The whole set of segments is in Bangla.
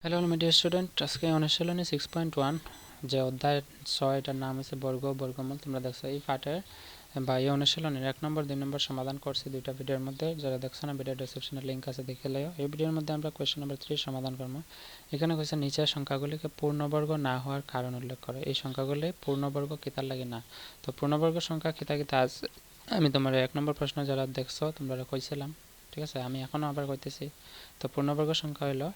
হ্যালো মিডিয়া স্টুডেন্ট, আজকে অনুশীলনী 6.1 যে অধ্যায় 6 এটার নাম হচ্ছে বর্গ বর্গমূল। তোমরা দেখছো এই পাঠের বা এই অনুশীলনের 1 নম্বর 2 নম্বর সমাধান করছি দুইটা ভিডিওর মধ্যে। যারা দেখছো না, ভিডিও ডেসক্রিপশনে লিঙ্ক আছে, দেখে লও। এই ভিডিওর মধ্যে আমরা কোয়েশ্চেন নাম্বার 3 সমাধান করব। এখানে কইছে নিচের সংখ্যাগুলিকে পূর্ণবর্গ না হওয়ার কারণ উল্লেখ করো। এই সংখ্যাগুলি পূর্ণবর্গ কিতার লাগে না। তো পূর্ণবর্গ সংখ্যা কিতা কিতা আছে আমি তোমার 1 নম্বর প্রশ্ন যারা দেখছো তোমরা কইছিলাম, ঠিক আছে? আমি এখনও আবার কইতেছি। তো পূর্ণবর্গ সংখ্যা হলো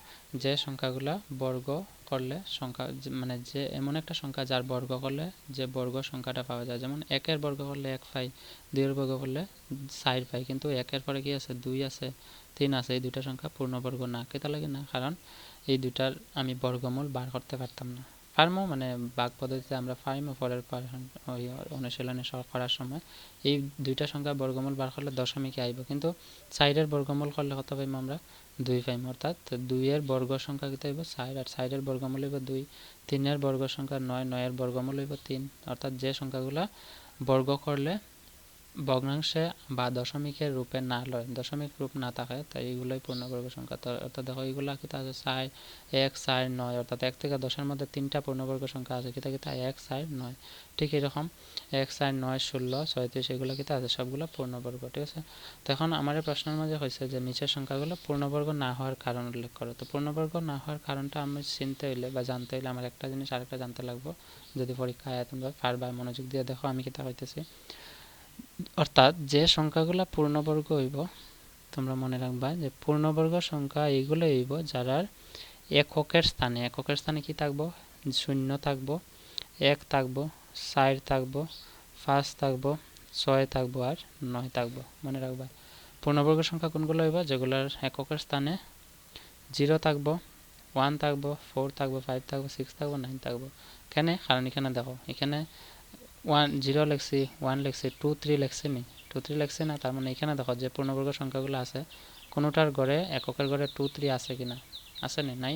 যে সংখ্যাগুলা বর্গ করলে সংখ্যা মানে যে এমন একটা সংখ্যা যার বর্গ করলে যে বর্গ সংখ্যাটা পাওয়া যায়। যেমন 1-এর বর্গ করলে 1 পাই, 2-এর বর্গ করলে 4 পাই, কিন্তু 1-এর পরে কি আছে, 2 আছে, 3 আছে। এই দুইটা সংখ্যা পূর্ণবর্গ না। কেতা লাগে না? কারণ এই দুইটার আমি বর্গমূল বার করতে পারতাম না। পারমো মানে ভাগ পদ্ধতিতে আমরা পাইমো পরের ওই অনুশীলনে করার সময়। এই দুইটা সংখ্যা বর্গমূল বার করলে দশমিকে আইব, কিন্তু 4-এর বর্গমূল করলে কত পাইম আমরা? 2 পাইম। অর্থাৎ 2-এর বর্গ সংখ্যা কত হইব? 4, আর 4-এর বর্গমূল হইব 2। 3-এর বর্গ সংখ্যা 9, 9-এর বর্গমূল হইব 3। অর্থাৎ যে সংখ্যাগুলা বর্গ করলে ভগ্নাংশে বা দশমিকের রূপে না লয়, দশমিক রূপ না থাকে, তাই এইগুলোই পূর্ণবর্গ সংখ্যা। তো অর্থাৎ দেখো এইগুলা কিতা আছে, 4, 1, 4, 9, অর্থাৎ 1 থেকে 10-এর মধ্যে 3টা পূর্ণবর্গ সংখ্যা আছে। কিতা কিতা? 1, 4, 9। ঠিক এরকম 1, 4, 9, 16, 36 এগুলো কিতা আছে? সবগুলো পূর্ণবর্গ, ঠিক আছে? তো এখন আমার প্রশ্নের মাঝে হয়েছে যে নিচের সংখ্যাগুলো পূর্ণবর্গ না হওয়ার কারণ উল্লেখ করো। তো পূর্ণবর্গ না হওয়ার কারণটা আমি চিনতে হইলে বা জানতে হইলে আমার একটা জিনিস আরেকটা জানতে লাগবো। যদি পরীক্ষায় তোমরা পারবা, মনোযোগ দিয়ে দেখো আমি কিতা হইতেছি। অর্থাৎ যে সংখ্যাগুলো পূর্ণবর্গ হইব, তোমরা মনে রাখবা যে পূর্ণবর্গ সংখ্যা এইগুলো হইব যারার এককের স্থানে কি থাকবো? 0 থাকবো, 1 থাকবো, 4 থাকবো, 5 থাকবো, 6 থাকবো, আর 9 থাকবো। মনে রাখবা পূর্ণবর্গ সংখ্যা কোনগুলো হইব? যেগুলোর এককের স্থানে 0 থাকবো, 1 থাকবো, 4 থাকবো, 5 থাকবো, 6 থাকবো, 9 থাকবো। কেন? কারণ এখানে দেখো, এখানে 0 লিখছি, 1 লিখছি, 2, 3 লিখছি নি? 2, 3 লিখছি না? তার মানে এখানে দেখো যে পূর্ণবর্গ সংখ্যাগুলো আছে কোনোটার ঘরে এককের ঘরে 2, 3 আছে কিনা? আছে নি? নাই।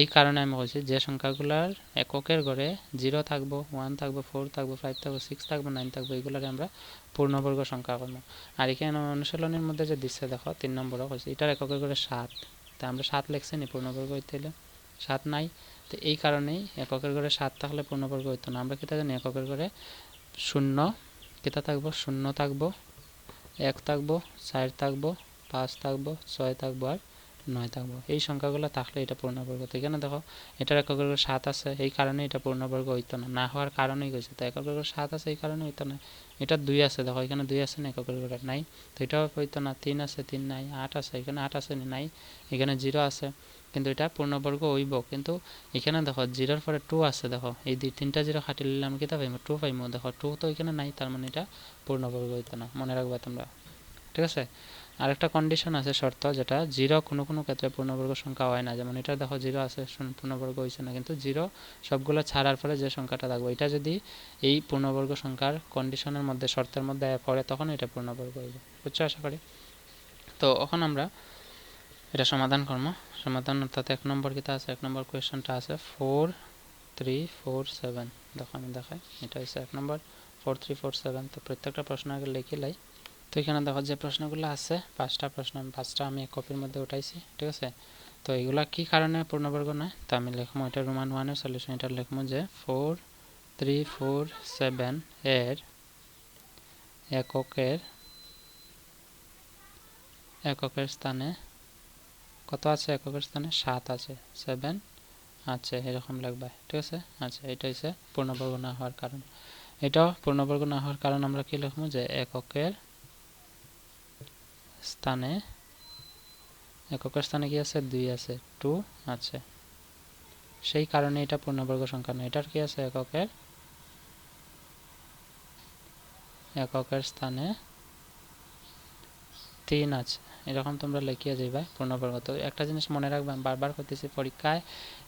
এই কারণে আমি বলছি যে সংখ্যাগুলোর এককের ঘরে 0 থাকবো, 1 থাকবো, 4 থাকবো, 5 থাকবো, 6 থাকবো, 9 থাকবো, এইগুলোরে আমরা পূর্ণবর্গ সংখ্যা করবো। আর এখানে অনুশীলনের মধ্যে যে দিচ্ছে দেখো 3 নম্বরও হয়েছে, এটার এককের ঘরে 7, তা আমরা 7 লিখছি নি পূর্ণবর্গ হইতে হলে? 7 নাই। তো এই কারণেই এককের ঘরে 7 থাকলে পূর্ণবর্গ হইতো না। আমরা কিতা জানি? এককের ঘরে 0 কিতা থাকবো? 0 থাকবো, 1 থাকবো, 4 থাকবো, 5 থাকবো, 6 থাকবো, আর 9 থাকবো। এই সংখ্যাগুলো থাকলে এটা পূর্ণবর্গ। তো এখানে দেখো এটার এককের ঘরে 7 আছে, এই কারণে এটা পূর্ণবর্গ হইতো না, না হওয়ার কারণেই হয়েছে। তো এককের ঘরে 7 আছে, এই কারণে হইতো না। এটা 2 আছে, দেখো এখানে 2 আছে না, এককের ঘরে নাই, তো এটাও হইতো না। 3 আছে, 3 নাই। 8 আছে, এখানে 8 আছে নাই। এখানে 0 আছে, কিন্তু এটা পূর্ণবর্গ হইব। কিন্তু এখানে দেখো 0-র পরে 2 আছে, দেখো এই 3টা 0 কাটি নিলে আমি কিতা পাইমু? 2 পাইমু। দেখো 2 তো এখানে নাই, তার মানে এটা পূর্ণবর্গ হইতো না। মনে রাখবা তোমরা, ঠিক আছে? আরেকটা কন্ডিশন আছে, শর্ত, যেটা 0 কোনো কোনো ক্ষেত্রে পূর্ণবর্গ সংখ্যা হয় না। যেমন এটা দেখো 0 আছে, পূর্ণবর্গ হয়েছে না, কিন্তু 0 সবগুলো ছাড়ার পরে যে সংখ্যাটা থাকবে এটা যদি এই পূর্ণবর্গ সংখ্যার কন্ডিশনের মধ্যে, শর্তের মধ্যে পড়ে, তখন এটা পূর্ণবর্গ হইবে। বুঝছো আশা করি? তো এখন আমরা এটা সমাধান করবো। সমাধান অর্থাৎ 1 নম্বর কিতা আছে? 1 নম্বর কোয়েশ্চনটা আছে 4, 3, 4, 7। দেখো আমি দেখাই, এটা হচ্ছে 1 নম্বর 4, 3, 4, 7। তো প্রত্যেকটা প্রশ্ন আগে লিখে লাই। তো এখানে দেখো যে প্রশ্নগুলো আছে 5টা প্রশ্ন, 5টা আমি এক কপির মধ্যে উঠাইছি, ঠিক আছে? তো এগুলা কি কারণে পূর্ণবর্গ নয়? তো আমি লিখবো এটা রোমান 1-এর সলিউশন। এটা লিখবো যে 4, 3, 4, 7 এর এককের স্থানে কত আছে? এককের স্থানে 7 আছে, 7 আছে, এরকম লিখবা, ঠিক আছে? আচ্ছা, এটা হচ্ছে পূর্ণবর্গ না হওয়ার কারণ। এটাও পূর্ণবর্গ না হওয়ার কারণ আমরা কি লিখবো? যে এককের স্থানে কি আছে? 2 আছে, 2 আছে, সেই কারণে এটা পূর্ণবর্গ সংখ্যা নয়। এটার কি আছে? এককের স্থানে 3 আছে, এরকম তোমরা লিখিয়ে যাইবা পূর্ণবর্গ। তো একটা জিনিস মনে রাখবা, আমি বারবার করতেছি, পরীক্ষায়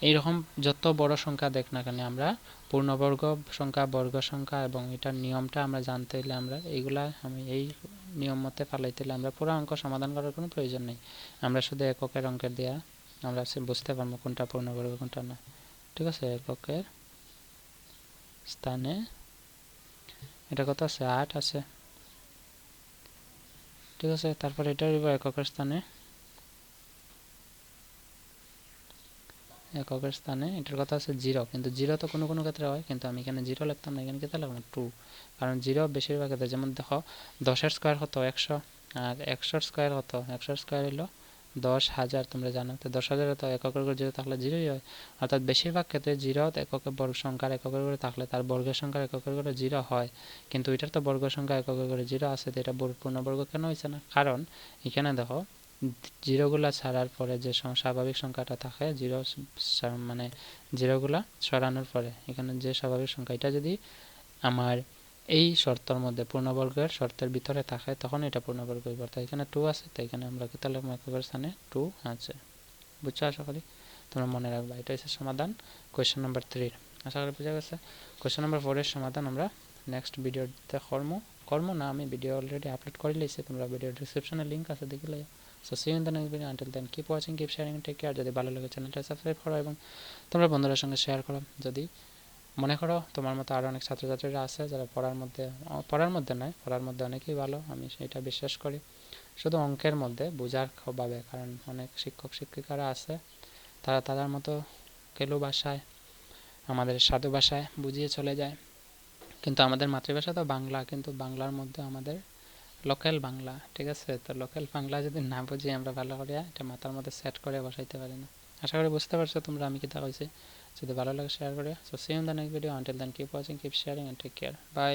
এইরকম যত বড় সংখ্যা দেখ না কেন, আমরা পূর্ণবর্গ সংখ্যা, বর্গ সংখ্যা এবং এটার নিয়মটা আমরা জানতে হইলে, আমরা এইগুলা আমি এই নিয়ম মতে পালাইতে হলে আমরা পুরো অঙ্ক সমাধান করার কোনো প্রয়োজন নেই। আমরা শুধু এককের অঙ্কের দিয়া আমরা বুঝতে পারবো কোনটা পূর্ণবর্গ কোনটা না, ঠিক আছে? এককের স্থানে এটা কত আছে? 8 আছে, ঠিক আছে? তারপর এটা হইব এককের স্থানে এককের স্থানে এটার কথা আছে 0, কিন্তু 0 তো কোনো কোনো ক্ষেত্রে হয়, কিন্তু আমি এখানে 0 লিখতাম না, এখানে কত লিখলাম 2, কারণ 0 বেশিরভাগ ক্ষেত্রে, যেমন দেখো 10-এর স্কোয়ার কত 100, আর 100-এর স্কোয়ার কত, 100-এর স্কোয়ার হলো 10,000, তোমরা জানো। তো 10,000 তো এককের করে 0 থাকলে 0ই হয়, অর্থাৎ বেশিরভাগ ক্ষেত্রে 0 এককের বর্গ সংখ্যার এককের করে থাকলে তার বর্গের সংখ্যার এককের করে 0 হয়, কিন্তু এটার তো বর্গ সংখ্যা এককের করে 0 আছে, তো এটা পূর্ণবর্গ কেন হয়েছে না? কারণ এখানে দেখো জিরোগুলা ছাড়ার পরে যে স্বাভাবিক সংখ্যাটা থাকে, মানে জিরোগুলা সরানোর পরে এখানে যে স্বাভাবিক সংখ্যা, এটা যদি আমার এই শর্তের মধ্যে পূর্ণবর্গের শর্তের ভিতরে থাকে তখন এটা পূর্ণবর্গ হইব। অর্থাৎ এখানে 2 আছে, তো এখানে আমরা কি তাহলে এককের স্থানে 2 আছে। বুঝছো? আশা করি তোমরা মনে রাখবা। এটা হচ্ছে সমাধান কোয়েশ্চেন নাম্বার 3। আশা করি বোঝা গেছে। কোয়েশ্চেন নাম্বার 4 এর সমাধান আমরা নেক্সট ভিডিওতে কর্ম না, আমি ভিডিও অলরেডি আপলোড করে লইছি, তোমরা ভিডিও ডেসক্রিপশনে লিংক আছে, দেখে লইও। So see you in the next video. Until then keep watching, keep sharing, take care. যদি ভালো লাগে চ্যানেলটা সাবস্ক্রাইব করো এবং তোমরা বন্ধুদের সঙ্গে শেয়ার করো। যদি মনে করো তোমার মতো আরও অনেক ছাত্রছাত্রীরা আছে যারা পড়ার মধ্যে নয়, পড়ার মধ্যে অনেকেই ভালো, আমি সেটা বিশ্বাস করি, শুধু অঙ্কের মধ্যে বোঝার ভাবে, কারণ অনেক শিক্ষক শিক্ষিকারা আছে তারা তাদের মতো কেলু ভাষায়, আমাদের সাধু ভাষায় বুঝিয়ে চলে যায়, কিন্তু আমাদের মাতৃভাষা তো বাংলা, কিন্তু বাংলার মধ্যে আমাদের লোকাল বাংলা, ঠিক আছে? তো লোকাল বাংলা যদি না বুঝি আমরা ভালো করে এটা মাথার মধ্যে সেট করে বসাইতে পারি না। আশা করি বুঝতে পারছো তোমরা আমি কিতা কইছি। যদি ভালো লাগে শেয়ার করে। So see you in the next video. Until then keep watching, keep sharing and take care. By.